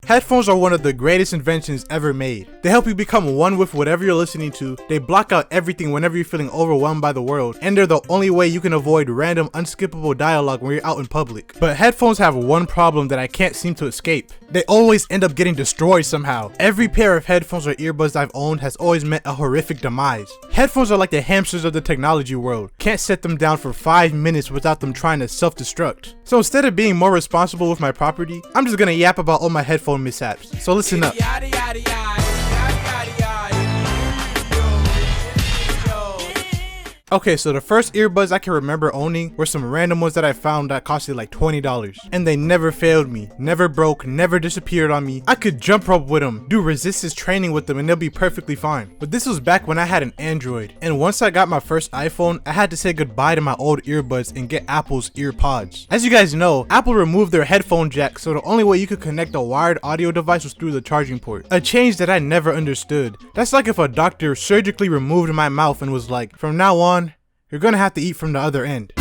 Headphones are one of the greatest inventions ever made. They help you become one with whatever you're listening to, they block out everything whenever you're feeling overwhelmed by the world, and they're the only way you can avoid random unskippable dialogue when you're out in public. But headphones have one problem that I can't seem to escape. They always end up getting destroyed somehow. Every pair of headphones or earbuds I've owned has always met a horrific demise. Headphones are like the hamsters of the technology world. Can't set them down for 5 minutes without them trying to self-destruct. So instead of being more responsible with my property, I'm just gonna yap about all my headphone mishaps. So listen up. Okay, so the first earbuds I can remember owning were some random ones that I found that costed like $20. And they never failed me, never broke, never disappeared on me. I could jump rope with them, do resistance training with them, and they'll be perfectly fine. But this was back when I had an Android. And once I got my first iPhone, I had to say goodbye to my old earbuds and get Apple's earpods. As you guys know, Apple removed their headphone jack, so the only way you could connect a wired audio device was through the charging port. A change that I never understood. That's like if a doctor surgically removed my mouth and was like, from now on, you're gonna have to eat from the other end.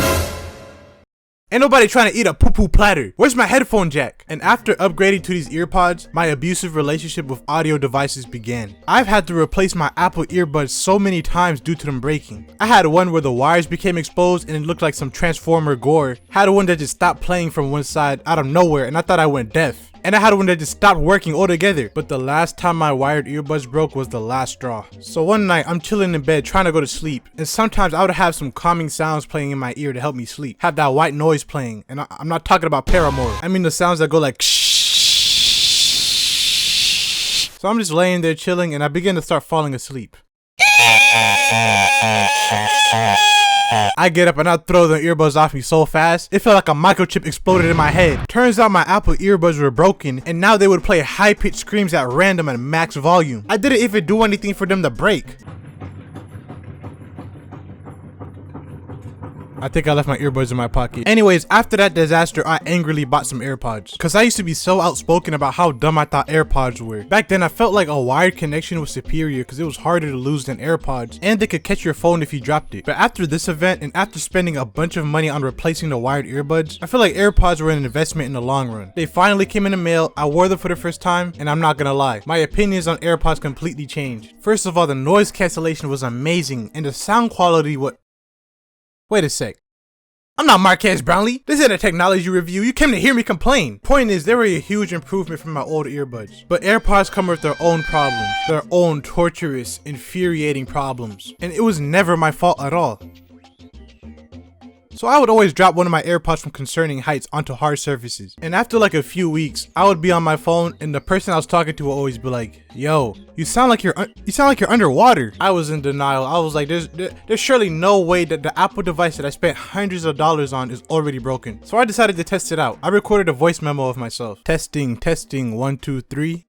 Ain't nobody trying to eat a poo-poo platter. Where's my headphone jack? And after upgrading to these earpods, my abusive relationship with audio devices began. I've had to replace my Apple earbuds so many times due to them breaking. I had one where the wires became exposed and it looked like some Transformer gore. Had one that just stopped playing from one side out of nowhere and I thought I went deaf. And I had one that just stopped working altogether. But the last time my wired earbuds broke was the last straw. So one night I'm chilling in bed trying to go to sleep, and sometimes I would have some calming sounds playing in my ear to help me sleep. Have that white noise playing, and I'm not talking about Paramore. I mean the sounds that go like shh. So I'm just laying there chilling and I begin to start falling asleep. I get up and I throw the earbuds off me so fast, it felt like a microchip exploded in my head. Turns out my Apple earbuds were broken and now they would play high-pitched screams at random at max volume. I didn't even do anything for them to break. I think I left my earbuds in my pocket. Anyways, after that disaster, I angrily bought some AirPods. Cause I used to be so outspoken about how dumb I thought AirPods were. Back then, I felt like a wired connection was superior cause it was harder to lose than AirPods. And they could catch your phone if you dropped it. But after this event, and after spending a bunch of money on replacing the wired earbuds, I feel like AirPods were an investment in the long run. They finally came in the mail, I wore them for the first time, and I'm not gonna lie, my opinions on AirPods completely changed. First of all, the noise cancellation was amazing, and the sound quality was... Wait a sec. I'm not Marquez Brownlee. This isn't a technology review. You came to hear me complain. Point is, they were a huge improvement from my old earbuds. But AirPods come with their own problems. Their own torturous, infuriating problems. And it was never my fault at all. So I would always drop one of my AirPods from concerning heights onto hard surfaces. And after like a few weeks, I would be on my phone and the person I was talking to would always be like, yo, you sound like you're underwater. I was in denial. I was like, there's surely no way that the Apple device that I spent hundreds of dollars on is already broken. So I decided to test it out. I recorded a voice memo of myself. Testing, 1, 2, 3.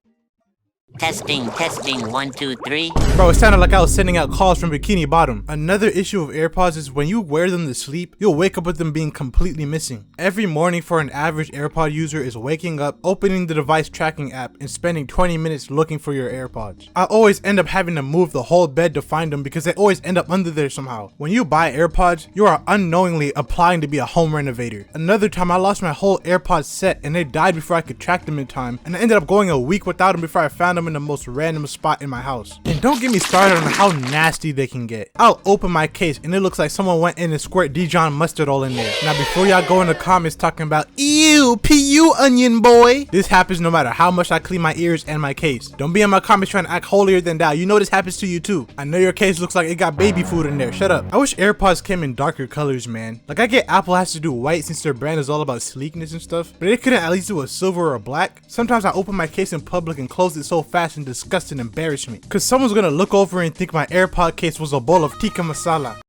Testing, 1, 2, 3. Bro, it sounded like I was sending out calls from Bikini Bottom. Another issue of AirPods is when you wear them to sleep, you'll wake up with them being completely missing. Every morning for an average AirPod user is waking up, opening the device tracking app, and spending 20 minutes looking for your AirPods. I always end up having to move the whole bed to find them because they always end up under there somehow. When you buy AirPods, you are unknowingly applying to be a home renovator. Another time I lost my whole AirPods set and they died before I could track them in time, and I ended up going a week without them before I found them in the most random spot in my house. And don't get me started on how nasty they can get. I'll open my case and it looks like someone went in and squirt Dijon mustard all in there. Now before y'all go in the comments talking about ew, PU onion boy, this happens no matter how much I clean my ears and my case. Don't be in my comments trying to act holier than thou. You know this happens to you too. I know your case looks like it got baby food in there. Shut up. I wish AirPods came in darker colors, man. Like I get Apple has to do white since their brand is all about sleekness and stuff, but they couldn't at least do a silver or a black. Sometimes I open my case in public and close it so fast and disgust and embarrass me. Cause someone's gonna look over and think my AirPod case was a bowl of tikka masala.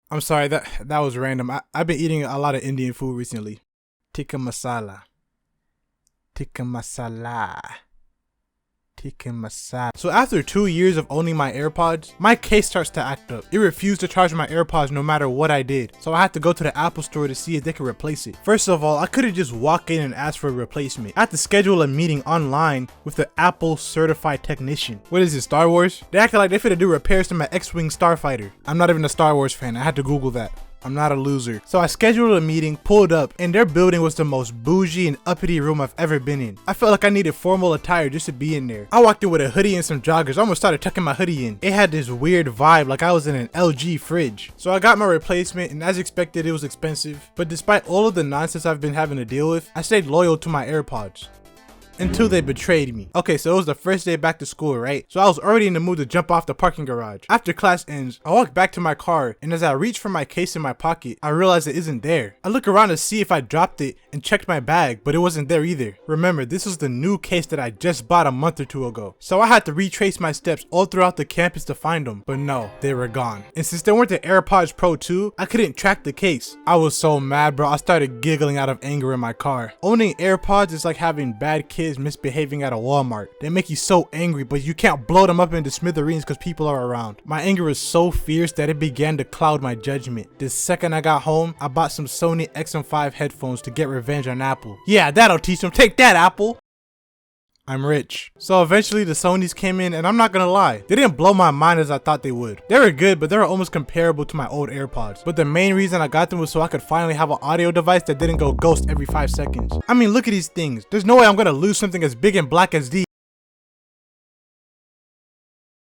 I'm sorry, that was random. I've been eating a lot of Indian food recently. Tikka masala. Tikka masala. Tikka masala. So after 2 years of owning my AirPods, my case starts to act up. It refused to charge my AirPods no matter what I did. So I had to go to the Apple store to see if they could replace it. First of all, I couldn't just walk in and ask for a replacement. I had to schedule a meeting online with the Apple certified technician. What is it, Star Wars? They acted like they finna do repairs to my X-Wing starfighter. I'm not even a Star Wars fan. I had to Google that. I'm not a loser. So I scheduled a meeting, pulled up, and their building was the most bougie and uppity room I've ever been in. I felt like I needed formal attire just to be in there. I walked in with a hoodie and some joggers. I almost started tucking my hoodie in. It had this weird vibe like I was in an LG fridge. So I got my replacement, and as expected, it was expensive. But despite all of the nonsense I've been having to deal with, I stayed loyal to my AirPods. Until they betrayed me. Okay, so it was the first day back to school, right? So I was already in the mood to jump off the parking garage. After class ends, I walk back to my car, and as I reach for my case in my pocket, I realize it isn't there. I look around to see if I dropped it and checked my bag, but it wasn't there either. Remember, this was the new case that I just bought a month or two ago. So I had to retrace my steps all throughout the campus to find them, but no, they were gone. And since they weren't the AirPods Pro 2, I couldn't track the case. I was so mad, bro. I started giggling out of anger in my car. Owning AirPods is like having bad kids misbehaving at a Walmart. They make you so angry, but you can't blow them up into smithereens because people are around. My anger was so fierce that it began to cloud my judgment. The second I got home, I bought some Sony XM5 headphones to get revenge on Apple. Yeah, that'll teach them. Take that, Apple. I'm rich. So eventually the Sonys came in, and I'm not gonna lie, they didn't blow my mind as I thought they would. They were good, but they were almost comparable to my old AirPods. But the main reason I got them was so I could finally have an audio device that didn't go ghost every 5 seconds. I mean, look at these things. There's no way I'm gonna lose something as big and black as these.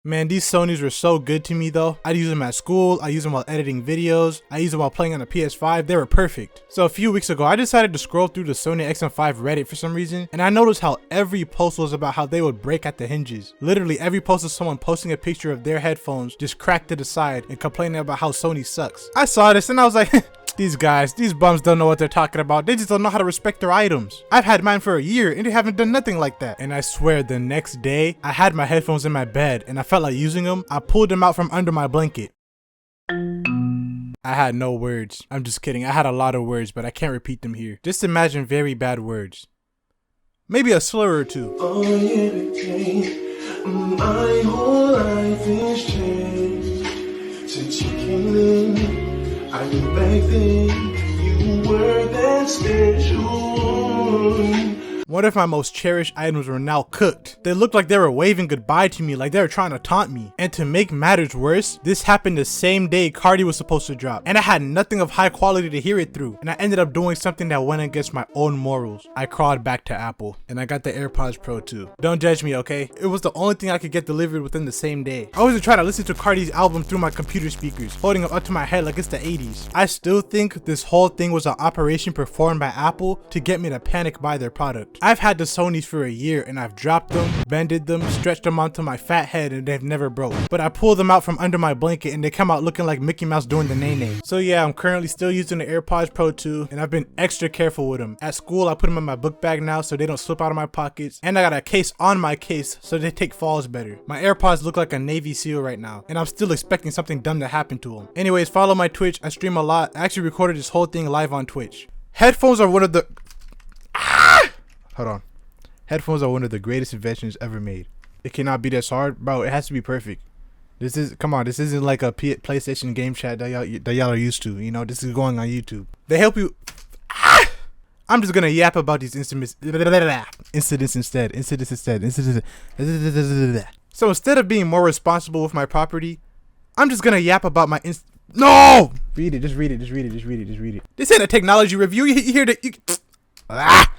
Man, these Sonys were so good to me though. I'd use them at school, I use them while editing videos, I use them while playing on the PS5, they were perfect. So a few weeks ago, I decided to scroll through the Sony XM5 Reddit for some reason, and I noticed how every post was about how they would break at the hinges. Literally every post was someone posting a picture of their headphones just cracked to the side and complaining about how Sony sucks. I saw this and I was like, these guys, these bums don't know what they're talking about. They just don't know how to respect their items. I've had mine for a year and they haven't done nothing like that. And I swear the next day, I had my headphones in my bed and I felt like using them. I pulled them out from under my blanket. I had no words. I'm just kidding. I had a lot of words, but I can't repeat them here. Just imagine very bad words. Maybe a slur or two. Oh, yeah, my whole life is changed since you came in. I knew back then you were that special. One of my most cherished items were now cooked. They looked like they were waving goodbye to me, like they were trying to taunt me. And to make matters worse, this happened the same day Cardi was supposed to drop. And I had nothing of high quality to hear it through. And I ended up doing something that went against my own morals. I crawled back to Apple. And I got the AirPods Pro 2. Don't judge me, okay? It was the only thing I could get delivered within the same day. I wasn't trying to listen to Cardi's album through my computer speakers, holding them up to my head like it's the 80s. I still think this whole thing was an operation performed by Apple to get me to panic buy their product. I've had the Sonys for a year and I've dropped them, bended them, stretched them onto my fat head, and they've never broke. But I pulled them out from under my blanket and they come out looking like Mickey Mouse doing the nay-nay. So yeah, I'm currently still using the AirPods Pro 2 and I've been extra careful with them. At school, I put them in my book bag now so they don't slip out of my pockets, and I got a case on my case so they take falls better. My AirPods look like a Navy SEAL right now, and I'm still expecting something dumb to happen to them. Anyways, follow my Twitch. I stream a lot. I actually recorded this whole thing live on Twitch. Headphones are one of the... Hold on. Headphones are one of the greatest inventions ever made. It cannot be this hard, bro. It has to be perfect. This is, come on, this isn't like a PlayStation game chat that y'all are used to. You know, this is going on YouTube. They help you. I'm just gonna yap about these incidents instead. So instead of being more responsible with my property, I'm just gonna yap about my No! Read it. Just read it. This ain't a technology review. You hear the.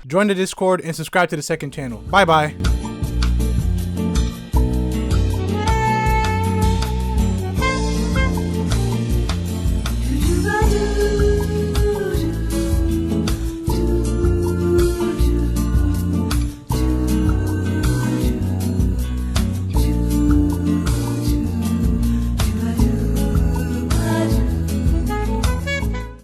Join the Discord and subscribe to the second channel. Bye bye.